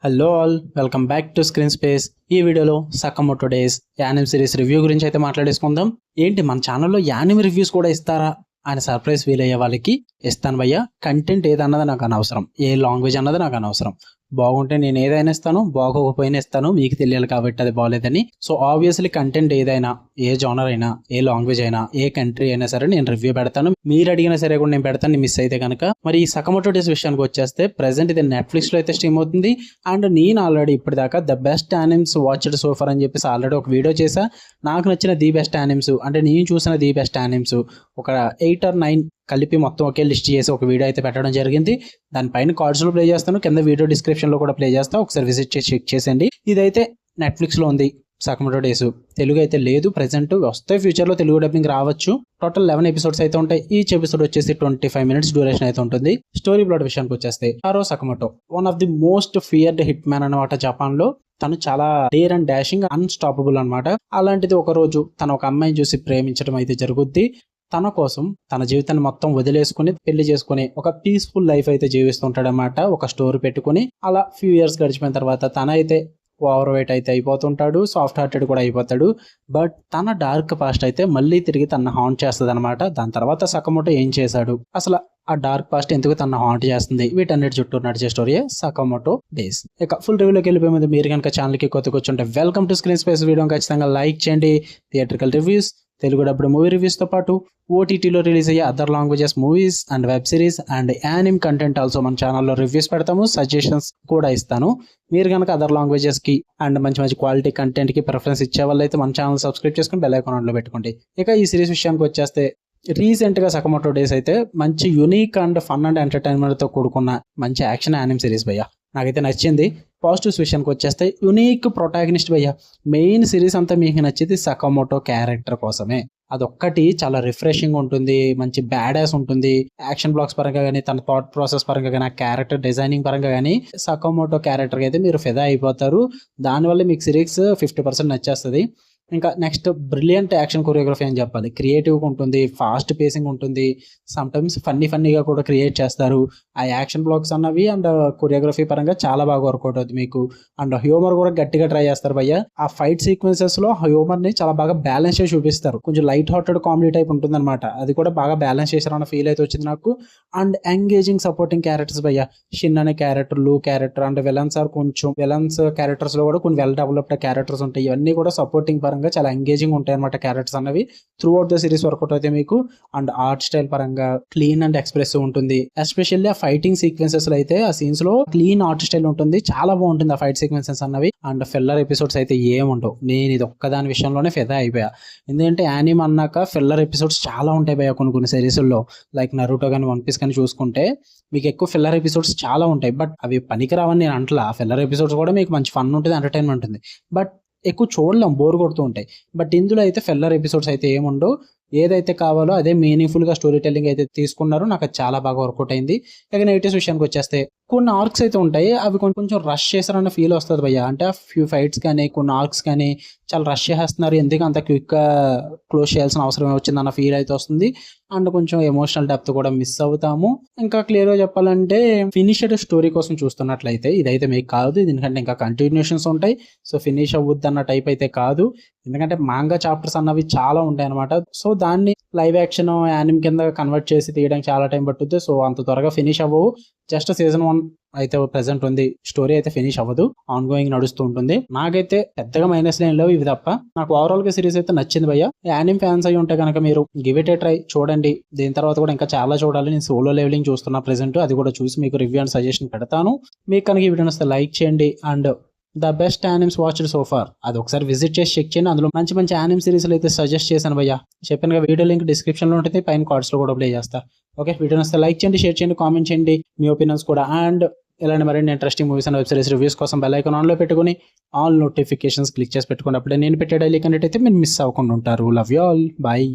Hello all, welcome back to screen space. ఈ వీడియోలో సకమోటో days anime series review గురించి అయితే మాట్లాడేసుకుందాం. ఏంటి మన ఛానల్లో యానిమ్ రివ్యూస్ కూడా ఇస్తారా అని సర్ప్రైజ్ ఫీల్ అయ్యే వాళ్ళకి ఇస్తాను భయ్య. కంటెంట్ ఏదన్నది నాకు అనవసరం, ఏ లాంగ్వేజ్ అన్నది నాకు అనవసరం. బాగుంటే నేను ఏదైనా ఇస్తాను, బాగోకపోయినా ఇస్తాను, మీకు తెలియాలి కాబట్టి అది బాగోలేదని. సో ఆబ్వియస్లీ కంటెంట్ ఏదైనా, ఏ జానర్ అయినా, ఏ లాంగ్వేజ్ అయినా, ఏ కంట్రీ అయినా సరే నేను రివ్యూ పెడతాను. మీరు అడిగినా సరే కూడా నేను పెడతాను, మిస్ అయితే కనుక. మరి ఈ సకమోటో డేస్ విషయానికి వచ్చేస్తే ప్రెసెంట్ ఇది నెట్ఫ్లిక్స్ లో అయితే స్ట్రీమ్ అవుతుంది. అండ్ నేను ఆల్రెడీ ఇప్పటిదాకా the best animes watched so far అని చెప్పేసి ఆల్రెడీ ఒక వీడియో చేసా. నాకు నచ్చిన ది బెస్ట్ యానిమ్స్ అంటే నేను చూసిన ది బెస్ట్ యానిమ్స్ ఒక 8 or 9 కలిపి మొత్తం ఒకే లిస్ట్ చేసి ఒక వీడియో అయితే పెట్టడం జరిగింది. దానిపైన కార్డ్స్లో ప్లే చేస్తాను, కింద వీడియో డిస్క్రిప్షన్లో కూడా ప్లే చేస్తాను, ఒకసారి విజిట్ చేసి చెక్ చేసేయండి. ఇదైతే నెట్ఫ్లిక్స్లో ఉంది సకమోటో డేస్. తెలుగు అయితే లేదు ప్రెసెంట్, వస్తే ఫ్యూచర్లో తెలుగు డబ్బింగ్ రావచ్చు. టోటల్ 11 ఎపిసోడ్స్ అయితే ఉంటాయి. ఈచ్ ఎపిసోడ్ వచ్చేసి 25 minutes డ్యూరేషన్ అయితే ఉంటుంది. స్టోరీ ప్లాట్ విషయానికి వచ్చేస్తే Taro Sakamoto one of the most feared hit man అనమాట జపాన్ లో. తను చాలా డేర్ అండ్ డాషింగ్, అన్స్టాపబుల్ అనమాట. అలాంటిది ఒక రోజు తను ఒక అమ్మాయిని చూసి ప్రేమించడం అయితే జరుగుద్ది. తన కోసం తన జీవితాన్ని మొత్తం వదిలేసుకుని పెళ్లి చేసుకుని ఒక పీస్ఫుల్ లైఫ్ అయితే జీవిస్తుంటాడు అనమాట. ఒక స్టోర్ పెట్టుకుని అలా ఫ్యూ ఇయర్స్ గడిచిపోయిన తర్వాత తన అయితే ఓవర్ వెయిట్ అయితే అయిపోతుంటాడు, సాఫ్ట్ హార్టెడ్ కూడా అయిపోతాడు. బట్ తన డార్క్ పాస్ట్ అయితే మళ్ళీ తిరిగి తన హాంట్ చేస్తుంది అనమాట. దాని తర్వాత సకమోటో ఏం చేశాడు, అసలు ఆ డార్క్ పాస్ట్ ఎందుకు తన హాంట్ చేస్తుంది, వీటన్నిటి చుట్టూ నడిచే స్టోరీ సకమోటో డేస్. ఇక ఫుల్ రివ్యూలోకి వెళ్ళిపోయే ముందు మీరు కనుక ఛానల్కి కొత్తగా వచ్చుంటే welcome to screen space. Video ఖచ్చితంగా లైక్ చేయండి. థియేట్రికల్ రివ్యూస్, తెలుగు డబ్బుడు మూవీ రివ్యూస్తో పాటు ఓటీటీలో రిలీజ్ అయ్యే other languages movies and web series and anime content also మన ఛానల్లో రివ్యూస్ పెడతాము, సజెషన్స్ కూడా ఇస్తాను. మీరు కనుక అదర్ లాంగ్వేజెస్కి అండ్ మంచి మంచి క్వాలిటీ కంటెంట్కి ప్రిఫరెన్స్ ఇచ్చే వాళ్ళు అయితే మన ఛానల్ సబ్స్క్రైబ్ చేసుకుని బెల్ ఐకాన్ ఆన్లో పెట్టుకోండి. ఇక ఈ సిరీస్ విషయానికి వచ్చేస్తే రీసెంట్గా సకమోటో డేస్ అయితే మంచి యూనిక్ అండ్ ఫన్ అండ్ ఎంటర్టైన్మెంట్తో కూడుకున్న మంచి యాక్షన్ యానిమ్ సిరీస్ భయ్య. నాకైతే నచ్చింది. పాజిటివ్స్ విషయానికి వచ్చేస్తే యునీక్ ప్రొటాగనిస్ట్ భయ్య. మెయిన్ సిరీస్ అంతా మీకు నచ్చేది సకమోటో క్యారెక్టర్ కోసమే. అదొక్కటి చాలా రిఫ్రెషింగ్ ఉంటుంది, మంచి బ్యాడాస్ ఉంటుంది. యాక్షన్ బ్లాక్స్ పరంగా కానీ, తన థాట్ ప్రాసెస్ పరంగా కానీ, క్యారెక్టర్ డిజైనింగ్ పరంగా కానీ సకమోటో క్యారెక్టర్ అయితే మీరు ఫిదా అయిపోతారు. దానివల్ల మీకు సిరీస్ 50% నచ్చేస్తుంది. ఇంకా నెక్స్ట్ బ్రిలియంట్ యాక్షన్ కొరియోగ్రఫీ అని చెప్పాలి. క్రియేటివ్గా ఉంటుంది, ఫాస్ట్ పేసింగ్ ఉంటుంది, సమ్టైమ్స్ ఫన్నీగా కూడా క్రియేట్ చేస్తారు. ఆ యాక్షన్ బ్లాక్స్ అన్నవి అండ్ కొరియోగ్రఫీ పరంగా చాలా బాగా వర్కౌట్ అవుతుంది మీకు. అండ్ హ్యూమర్ కూడా గట్టిగా ట్రై చేస్తారు భయ్య. ఆ ఫైట్ సీక్వెన్సెస్ లో హ్యూమర్ ని చాలా బాగా బ్యాలెన్స్ చేసి చూపిస్తారు. కొంచెం లైట్ హార్టెడ్ కామెడీ టైప్ ఉంటుంది అనమాట. అది కూడా బాగా బ్యాలెన్స్ చేశారన్న ఫీల్ అయితే వచ్చింది నాకు. అండ్ ఎంగేజింగ్ సపోర్టింగ్ క్యారెక్టర్స్ భయ్య. షిన్ అనే character, Lu character and villains are కొంచెం విలన్స్ క్యారెక్టర్స్ లో కూడా కొన్ని వెల్ డెవలప్డ్ క్యారెక్టర్స్ ఉంటాయి. ఇవన్నీ కూడా సపోర్టింగ్ పరంగా చాలా ఎంగేజింగ్ ఉంటాయి అనమాట క్యారెక్టర్స్ అన్నవి. Throughout the series work out అయితే మీకు. అండ్ ఆర్ట్ స్టైల్ పరంగా క్లీన్ అండ్ ఎక్స్ప్రెసివ్ ఉంటుంది. ఎస్పెషల్లీ ఆ ఫైటింగ్ సీక్వెన్సెస్ లో అయితే ఆ సీన్స్ లో క్లీన్ ఆర్ట్ స్టైల్ ఉంటుంది, చాలా బాగుంటుంది ఆ ఫైట్ సీక్వెన్సెస్ అన్నవి. అండ్ ఫిల్లర్ ఎపిసోడ్స్ అయితే ఏముండవు. నేను ఇది ఒక్కదాని విషయంలోనే ఫిదా అయిపోయా. ఎందుకంటే యానిమ్ అన్నాక ఫిల్లర్ ఎపిసోడ్స్ చాలా ఉంటాయి భయ్య కొన్ని సిరీస్ల్లో. లైక్ నరుటో కానీ, వన్ పీస్ కానీ చూసుకుంటే మీకు ఎక్కువ ఫిల్లర్ ఎపిసోడ్స్ చాలా ఉంటాయి. బట్ అవి పనికిరావని నేను అంటలా. ఫిల్లర్ ఎపిసోడ్స్ కూడా మీకు మంచి ఫన్ ఉంటుంది, ఎంటర్టైన్మెంట్ ఉంటుంది. బట్ ఎక్కువ చూడలేం, బోర్ కొడుతూ ఉంటాయి. బట్ ఇందులో అయితే ఫిల్లర్ ఎపిసోడ్స్ అయితే ఏముండవు. ఏదైతే కావాలో అదే మీనింగ్ఫుల్ గా స్టోరీ టెల్లింగ్ అయితే తీసుకున్నారు. నాకు అది చాలా బాగా వర్కౌట్ అయింది. ఇక నెగిటివ్స్ విషయానికి వచ్చేస్తే కొన్ని ఆర్క్స్ అయితే ఉంటాయి, అవి కొంచెం రష్ చేశారన్న ఫీల్ వస్తుంది భయ్య. అంటే ఫ్యూ ఫైట్స్ కానీ, కొన్ని ఆర్క్స్ కానీ చాలా రష్ చేసేస్తున్నారు, ఎందుకు అంత క్విక్ గా క్లోజ్ చేయాల్సిన అవసరం వచ్చింది అన్న ఫీల్ అయితే వస్తుంది. అండ్ కొంచెం ఎమోషనల్ డెప్త్ కూడా మిస్ అవుతాము. ఇంకా క్లియర్ గా చెప్పాలంటే ఫినిష్డ్ స్టోరీ కోసం చూస్తున్నట్లయితే ఇదైతే మీకు కాదు. ఎందుకంటే ఇంకా కంటిన్యూషన్స్ ఉంటాయి. సో ఫినిష్ అవ్వద్దు అన్న టైప్ అయితే కాదు. ఎందుకంటే మాంగా చాప్టర్స్ అన్నవి చాలా ఉంటాయి అనమాట. సో దాన్ని లైవ్ యాక్షన్ యానిమ్ కింద కన్వర్ట్ చేసి తీయడానికి చాలా టైం పట్టుద్ది. సో అంత త్వరగా ఫినిష్ అవ్వవు. జస్ట్ సీజన్ 1 అయితే ప్రెసెంట్ ఉంది, స్టోరీ అయితే ఫినిష్ అవ్వదు, ఆన్ గోయింగ్ నడుస్తూ ఉంటుంది. నాకైతే పెద్దగా మైనస్ ఏం లేవు ఇవి తప్ప. నాకు ఓవరాల్ గా సిరీస్ అయితే నచ్చింది భయ్య. యానిమ్ ఫ్యాన్స్ అయ్యి ఉంటే కనుక మీరు గివ్ ఇట్ ఏ ట్రై, చూడండి. దీని తర్వాత కూడా ఇంకా చాలా చూడాలి. నేను సోలో లెవెలింగ్ చూస్తున్నా ప్రెసెంట్, అది కూడా చూసి మీకు రివ్యూ అండ్ సజెషన్ పెడతాను. మీకు కనుక ఈ వీడియో వస్తే లైక్ చేయండి. And the best animes watched so far అది ఒకసారి విజిట్ చేసి చెక్ చేయండి. అందులో మంచి మంచి యానిమ్ సిరీస్లు అయితే సజెస్ట్ చేశాను భయ్య. చెప్పాను వీడియో లింక్ డిస్క్రిప్షన్ లో ఉంటుంది, పైన కార్డ్స్ లో కూడా ప్లే చేస్తా. ఓకే, వీడియో వస్తే లైక్ చేయండి, షేర్ చేయండి, కామెంట్ చేయండి మీ ఒపీనియన్స్ కూడా. అండ్ ఇలాంటి మరిన్ని interesting movies and web series reviews కోసం బెల్ ఐకాన్ ఆన్లో పెట్టుకుని ఆల్ నోటిఫికేషన్స్ క్లిక్ చేసి పెట్టుకుని అప్పుడే నేను పెట్టే డైలీ కంటెంట్ అయితే మీరు మిస్ అవ్వకుండా ఉంటారు. Love you all, bye.